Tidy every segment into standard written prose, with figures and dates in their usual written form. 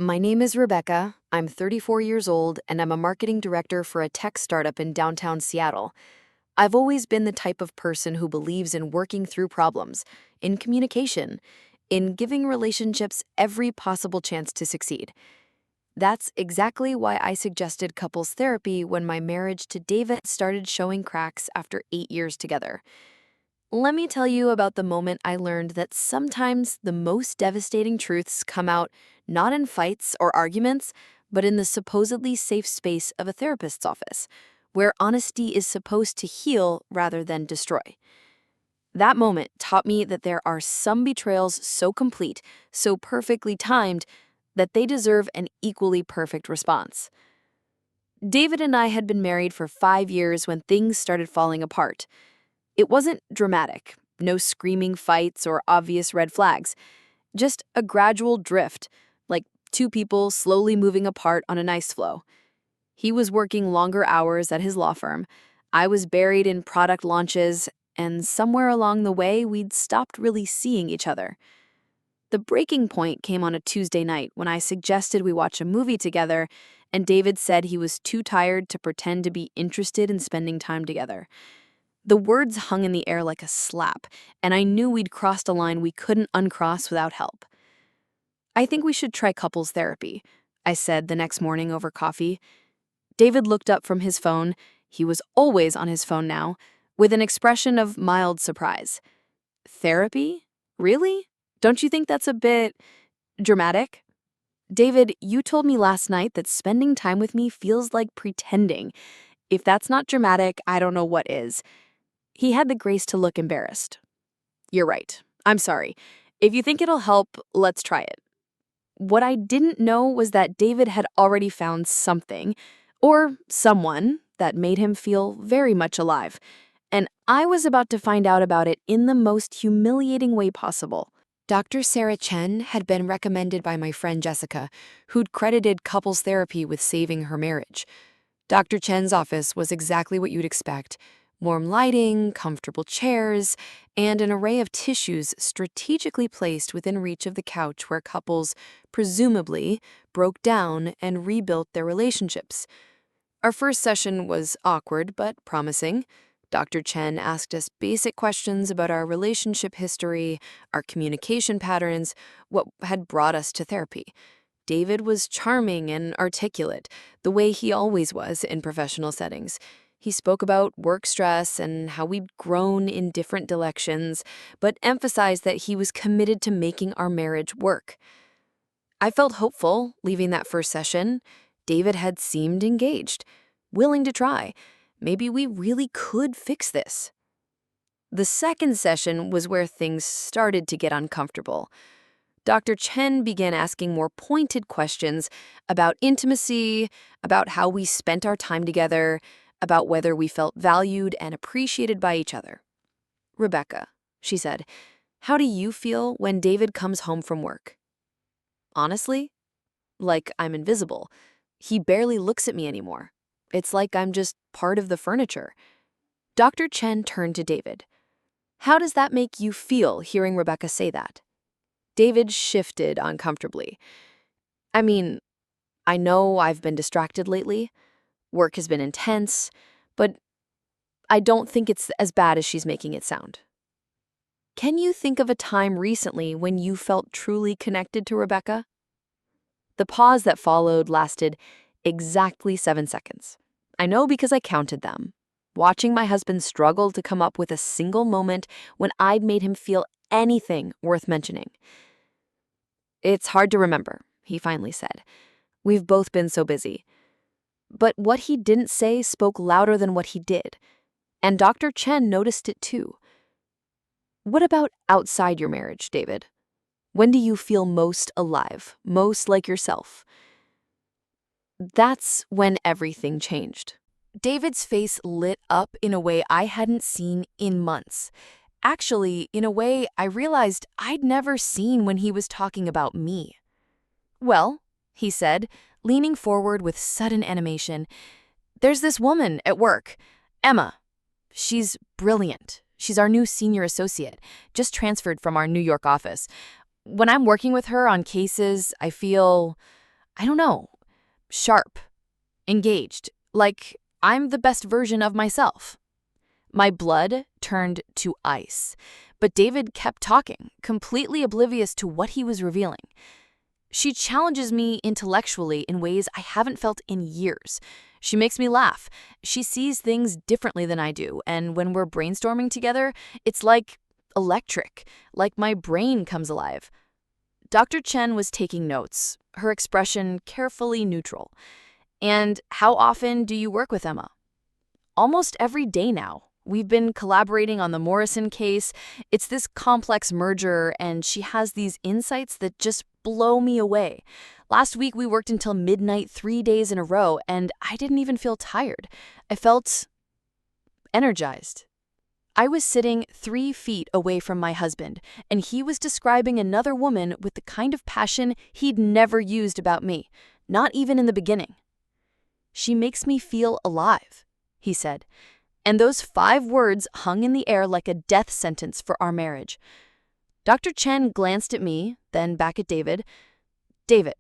My name is Rebecca. I'm 34 years old, and I'm a marketing director for a tech startup in downtown Seattle. I've always been the type of person who believes in working through problems, in communication, in giving relationships every possible chance to succeed. That's exactly why I suggested couples therapy when my marriage to David started showing cracks after 8 years together. Let me tell you about the moment I learned that sometimes the most devastating truths come out not in fights or arguments, but in the supposedly safe space of a therapist's office, where honesty is supposed to heal rather than destroy. That moment taught me that there are some betrayals so complete, so perfectly timed, that they deserve an equally perfect response. David and I had been married for 5 years when things started falling apart. It wasn't dramatic, no screaming fights or obvious red flags, just a gradual drift, like two people slowly moving apart on an ice floe. He was working longer hours at his law firm. I was buried in product launches, and somewhere along the way, we'd stopped really seeing each other. The breaking point came on a Tuesday night when I suggested we watch a movie together, and David said he was too tired to pretend to be interested in spending time together. The words hung in the air like a slap, and I knew we'd crossed a line we couldn't uncross without help. "I think we should try couples therapy," I said the next morning over coffee. David looked up from his phone. He was always on his phone now, with an expression of mild surprise. "Therapy? Really? Don't you think that's a bit dramatic?" "David, you told me last night that spending time with me feels like pretending. If that's not dramatic, I don't know what is." He had the grace to look embarrassed. "You're right. I'm sorry. If you think it'll help, let's try it." What I didn't know was that David had already found something, or someone, that made him feel very much alive. And I was about to find out about it in the most humiliating way possible. Dr. Sarah Chen had been recommended by my friend Jessica, who'd credited couples therapy with saving her marriage. Dr. Chen's office was exactly what you'd expect: warm lighting, comfortable chairs, and an array of tissues strategically placed within reach of the couch where couples, presumably, broke down and rebuilt their relationships. Our first session was awkward but promising. Dr. Chen asked us basic questions about our relationship history, our communication patterns, what had brought us to therapy. David was charming and articulate, the way he always was in professional settings. He spoke about work stress and how we'd grown in different directions, but emphasized that he was committed to making our marriage work. I felt hopeful leaving that first session. David had seemed engaged, willing to try. Maybe we really could fix this. The second session was where things started to get uncomfortable. Dr. Chen began asking more pointed questions about intimacy, about how we spent our time together, about whether we felt valued and appreciated by each other. "Rebecca," she said, "how do you feel when David comes home from work?" "Honestly, like I'm invisible. He barely looks at me anymore. It's like I'm just part of the furniture." Dr. Chen turned to David. "How does that make you feel hearing Rebecca say that?" David shifted uncomfortably. "I mean, I know I've been distracted lately. Work has been intense, but I don't think it's as bad as she's making it sound." "Can you think of a time recently when you felt truly connected to Rebecca?" The pause that followed lasted exactly 7 seconds. I know because I counted them, watching my husband struggle to come up with a single moment when I'd made him feel anything worth mentioning. "It's hard to remember," he finally said. "We've both been so busy." But what he didn't say spoke louder than what he did. And Dr. Chen noticed it too. "What about outside your marriage, David? When do you feel most alive, most like yourself?" That's when everything changed. David's face lit up in a way I hadn't seen in months. Actually, in a way I realized I'd never seen when he was talking about me. "Well," he said, leaning forward with sudden animation, "there's this woman at work, Emma. She's brilliant. She's our new senior associate, just transferred from our New York office. When I'm working with her on cases, I feel I don't know, sharp, engaged, like I'm the best version of myself. My blood turned to ice, but David kept talking, completely oblivious to what he was revealing. She challenges me intellectually in ways I haven't felt in years. She makes me laugh. She sees things differently than I do, and when we're brainstorming together, it's like electric, like my brain comes alive. Dr. Chen was taking notes, her expression carefully neutral. And how often do you work with Emma? Almost every day now. We've been collaborating on the Morrison case. It's this complex merger, and she has these insights that just blow me away. Last week, we worked until midnight 3 days in a row, and I didn't even feel tired. I felt energized. I was sitting 3 feet away from my husband, and he was describing another woman with the kind of passion he'd never used about me, not even in the beginning. She makes me feel alive, he said. And those 5 words hung in the air like a death sentence for our marriage. Dr. Chen glanced at me, then back at David. David,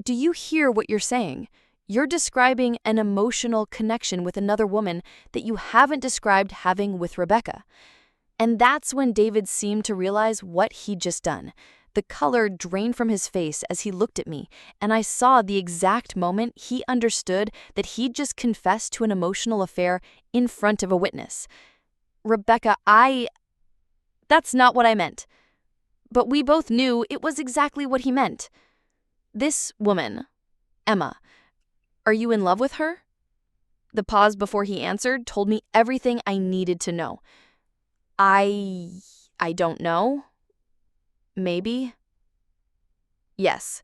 do you hear what you're saying? You're describing an emotional connection with another woman that you haven't described having with Rebecca. And that's when David seemed to realize what he'd just done. The color drained from his face as he looked at me, and I saw the exact moment he understood that he'd just confessed to an emotional affair in front of a witness. Rebecca, That's not what I meant. But we both knew it was exactly what he meant. This woman, Emma, are you in love with her? The pause before he answered told me everything I needed to know. I don't know. Maybe. Yes.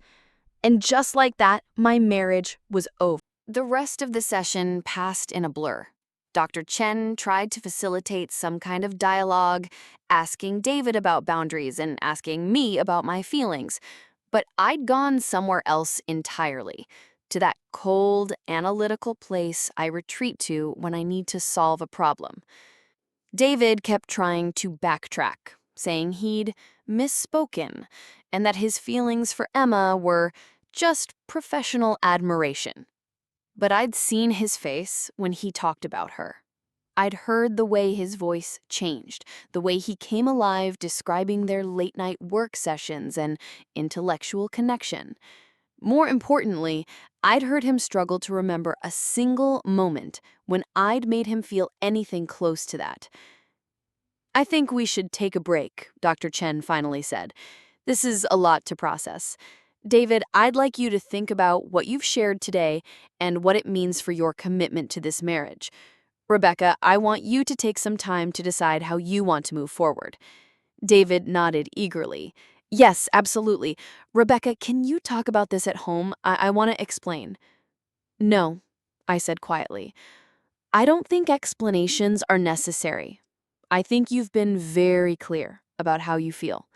And just like that, my marriage was over. The rest of the session passed in a blur. Dr. Chen tried to facilitate some kind of dialogue, asking David about boundaries and asking me about my feelings. But I'd gone somewhere else entirely, to that cold, analytical place I retreat to when I need to solve a problem. David kept trying to backtrack, saying he'd misspoken and that his feelings for Emma were just professional admiration. But I'd seen his face when he talked about her. I'd heard the way his voice changed, the way he came alive describing their late-night work sessions and intellectual connection. More importantly, I'd heard him struggle to remember a single moment when I'd made him feel anything close to that. I think we should take a break, Dr. Chen finally said. This is a lot to process. David, I'd like you to think about what you've shared today and what it means for your commitment to this marriage. Rebecca, I want you to take some time to decide how you want to move forward. David nodded eagerly. Yes, absolutely. Rebecca, can you talk about this at home? I want to explain. No, I said quietly. I don't think explanations are necessary. I think you've been very clear about how you feel.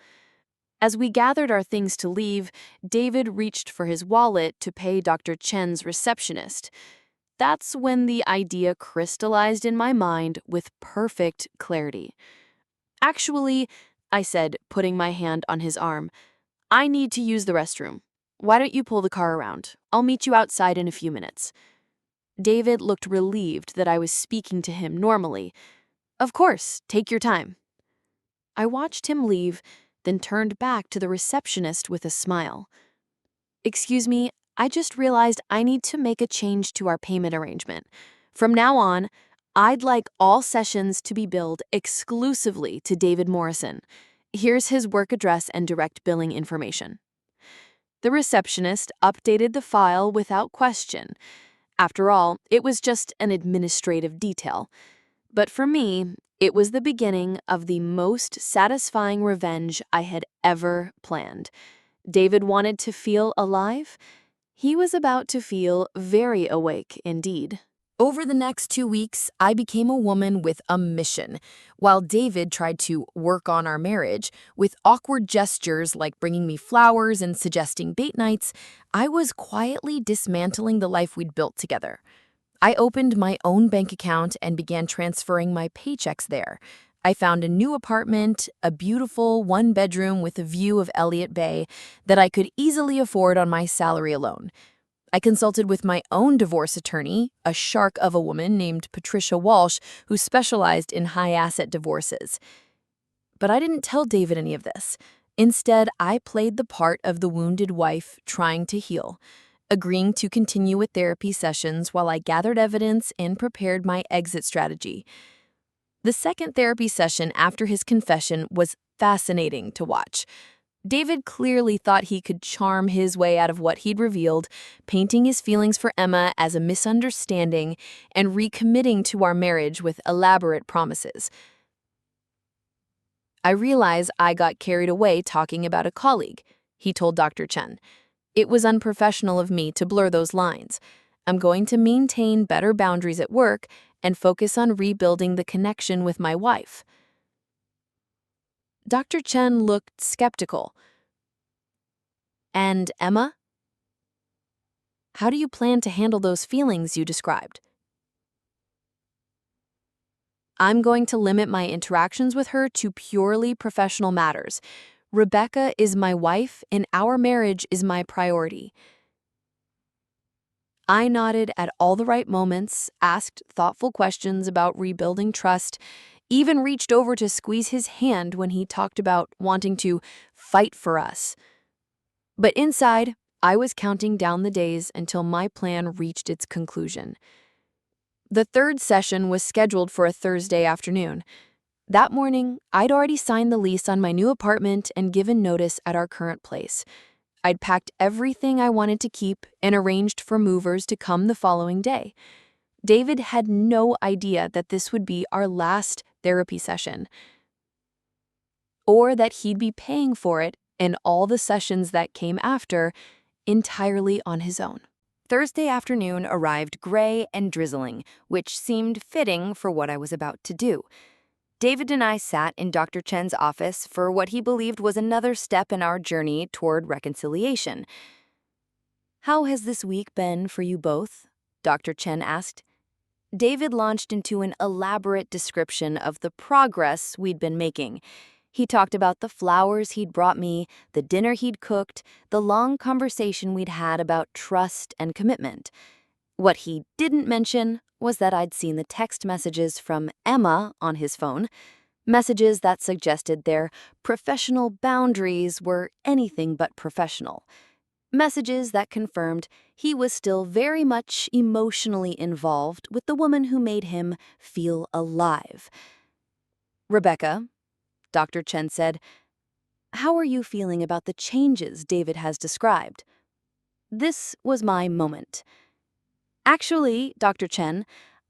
As we gathered our things to leave, David reached for his wallet to pay Dr. Chen's receptionist. That's when the idea crystallized in my mind with perfect clarity. Actually, I said, putting my hand on his arm, I need to use the restroom. Why don't you pull the car around? I'll meet you outside in a few minutes. David looked relieved that I was speaking to him normally. Of course, take your time. I watched him leave, then turned back to the receptionist with a smile. Excuse me, I just realized I need to make a change to our payment arrangement. From now on, I'd like all sessions to be billed exclusively to David Morrison. Here's his work address and direct billing information. The receptionist updated the file without question. After all, it was just an administrative detail. But for me, it was the beginning of the most satisfying revenge I had ever planned. David wanted to feel alive. He was about to feel very awake indeed. Over the next 2 weeks, I became a woman with a mission, while David tried to work on our marriage. With awkward gestures like bringing me flowers and suggesting date nights, I was quietly dismantling the life we'd built together. I opened my own bank account and began transferring my paychecks there. I found a new apartment, a beautiful one-bedroom with a view of Elliott Bay that I could easily afford on my salary alone. I consulted with my own divorce attorney, a shark of a woman named Patricia Walsh, who specialized in high-asset divorces. But I didn't tell David any of this. Instead, I played the part of the wounded wife trying to heal, agreeing to continue with therapy sessions while I gathered evidence and prepared my exit strategy. The second therapy session after his confession was fascinating to watch. David clearly thought he could charm his way out of what he'd revealed, painting his feelings for Emma as a misunderstanding and recommitting to our marriage with elaborate promises. I realize I got carried away talking about a colleague, he told Dr. Chen. It was unprofessional of me to blur those lines. I'm going to maintain better boundaries at work and focus on rebuilding the connection with my wife. Dr. Chen looked skeptical. And Emma? How do you plan to handle those feelings you described? I'm going to limit my interactions with her to purely professional matters. Rebecca is my wife, and our marriage is my priority. I nodded at all the right moments, asked thoughtful questions about rebuilding trust, even reached over to squeeze his hand when he talked about wanting to fight for us. But inside, I was counting down the days until my plan reached its conclusion. The third session was scheduled for a Thursday afternoon. That morning, I'd already signed the lease on my new apartment and given notice at our current place. I'd packed everything I wanted to keep and arranged for movers to come the following day. David had no idea that this would be our last therapy session, or that he'd be paying for it and all the sessions that came after entirely on his own. Thursday afternoon arrived gray and drizzling, which seemed fitting for what I was about to do. David and I sat in Dr. Chen's office for what he believed was another step in our journey toward reconciliation. "How has this week been for you both?" Dr. Chen asked. David launched into an elaborate description of the progress we'd been making. He talked about the flowers he'd brought me, the dinner he'd cooked, the long conversation we'd had about trust and commitment. What he didn't mention was that I'd seen the text messages from Emma on his phone, messages that suggested their professional boundaries were anything but professional. Messages that confirmed he was still very much emotionally involved with the woman who made him feel alive. "Rebecca," Dr. Chen said, "how are you feeling about the changes David has described?" This was my moment. "Actually, Dr. Chen,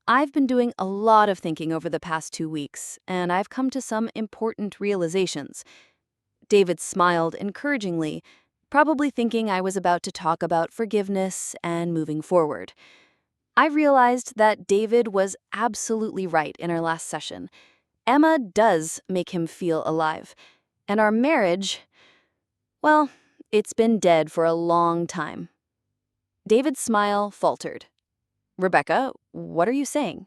I've been doing a lot of thinking over the past 2 weeks, and I've come to some important realizations." David smiled encouragingly, probably thinking I was about to talk about forgiveness and moving forward. I realized that David was absolutely right in our last session. Emma does make him feel alive, and our marriage, well, it's been dead for a long time. David's smile faltered. "Rebecca, what are you saying?"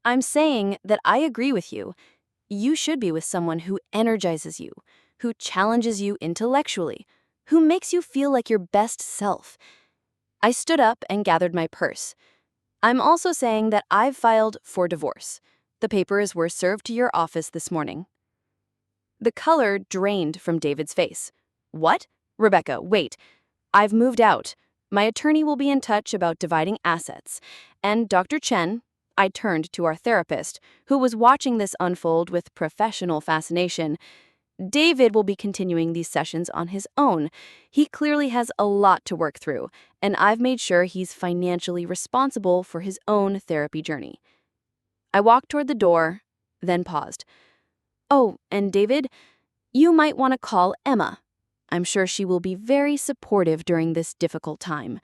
"I'm saying that I agree with you. You should be with someone who energizes you, who challenges you intellectually, who makes you feel like your best self." I stood up and gathered my purse. "I'm also saying that I've filed for divorce. The papers were served to your office this morning." The color drained from David's face. "What? Rebecca, wait. I've moved out. My attorney will be in touch about dividing assets. And Dr. Chen," I turned to our therapist, who was watching this unfold with professional fascination, "David will be continuing these sessions on his own. He clearly has a lot to work through, and I've made sure he's financially responsible for his own therapy journey." I walked toward the door, then paused. "Oh, and David, you might want to call Emma. I'm sure she will be very supportive during this difficult time."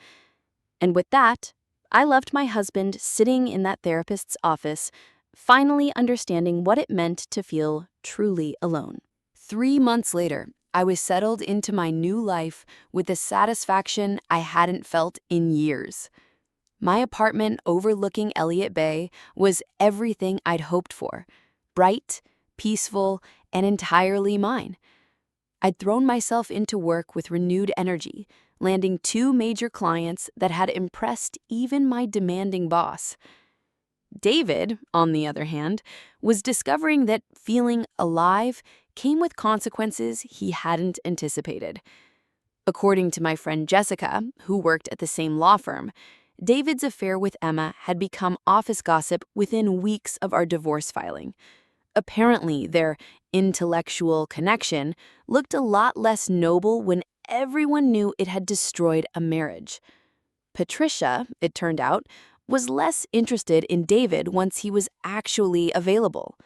And with that, I left my husband sitting in that therapist's office, finally understanding what it meant to feel truly alone. 3 months later, I was settled into my new life with a satisfaction I hadn't felt in years. My apartment overlooking Elliott Bay was everything I'd hoped for. bright, peaceful, and entirely mine. I'd thrown myself into work with renewed energy, landing 2 major clients that had impressed even my demanding boss. David, on the other hand, was discovering that feeling alive came with consequences he hadn't anticipated. According to my friend Jessica, who worked at the same law firm, David's affair with Emma had become office gossip within weeks of our divorce filing. Apparently, their intellectual connection looked a lot less noble when everyone knew it had destroyed a marriage. Patricia, it turned out, was less interested in David once he was actually available.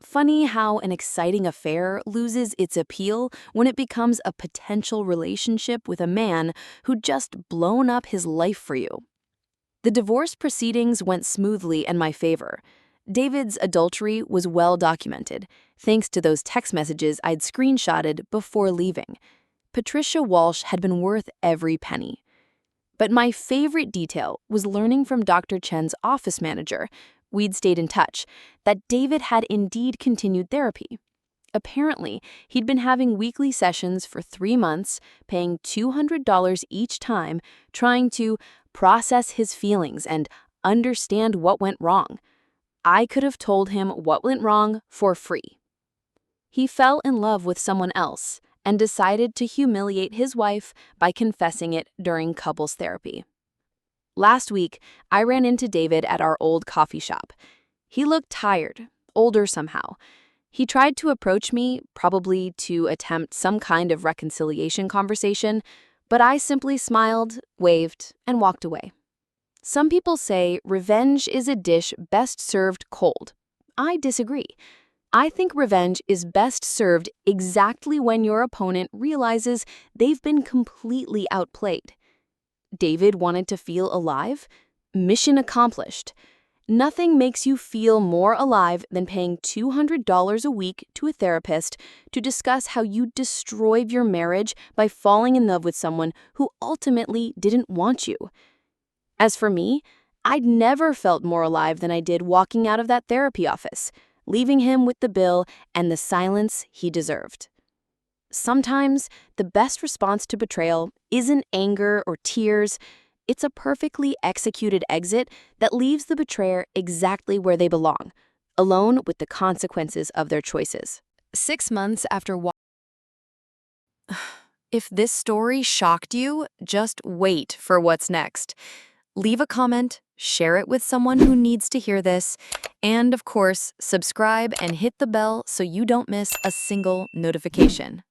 Funny how an exciting affair loses its appeal when it becomes a potential relationship with a man who'd just blown up his life for you. The divorce proceedings went smoothly in my favor. David's adultery was well documented, thanks to those text messages I'd screenshotted before leaving. Patricia Walsh had been worth every penny. But my favorite detail was learning from Dr. Chen's office manager, we'd stayed in touch, that David had indeed continued therapy. Apparently, he'd been having weekly sessions for 3 months, paying $200 each time, trying to process his feelings and understand what went wrong. I could have told him what went wrong for free. He fell in love with someone else and decided to humiliate his wife by confessing it during couples therapy. Last week, I ran into David at our old coffee shop. He looked tired, older somehow. He tried to approach me, probably to attempt some kind of reconciliation conversation, but I simply smiled, waved, and walked away. Some people say revenge is a dish best served cold. I disagree. I think revenge is best served exactly when your opponent realizes they've been completely outplayed. David wanted to feel alive? Mission accomplished. Nothing makes you feel more alive than paying $200 a week to a therapist to discuss how you destroyed your marriage by falling in love with someone who ultimately didn't want you. As for me, I'd never felt more alive than I did walking out of that therapy office, leaving him with the bill and the silence he deserved. Sometimes, the best response to betrayal isn't anger or tears. It's a perfectly executed exit that leaves the betrayer exactly where they belong, alone with the consequences of their choices. 6 months after If this story shocked you, just wait for what's next. Leave a comment, share it with someone who needs to hear this, and of course, subscribe and hit the bell so you don't miss a single notification.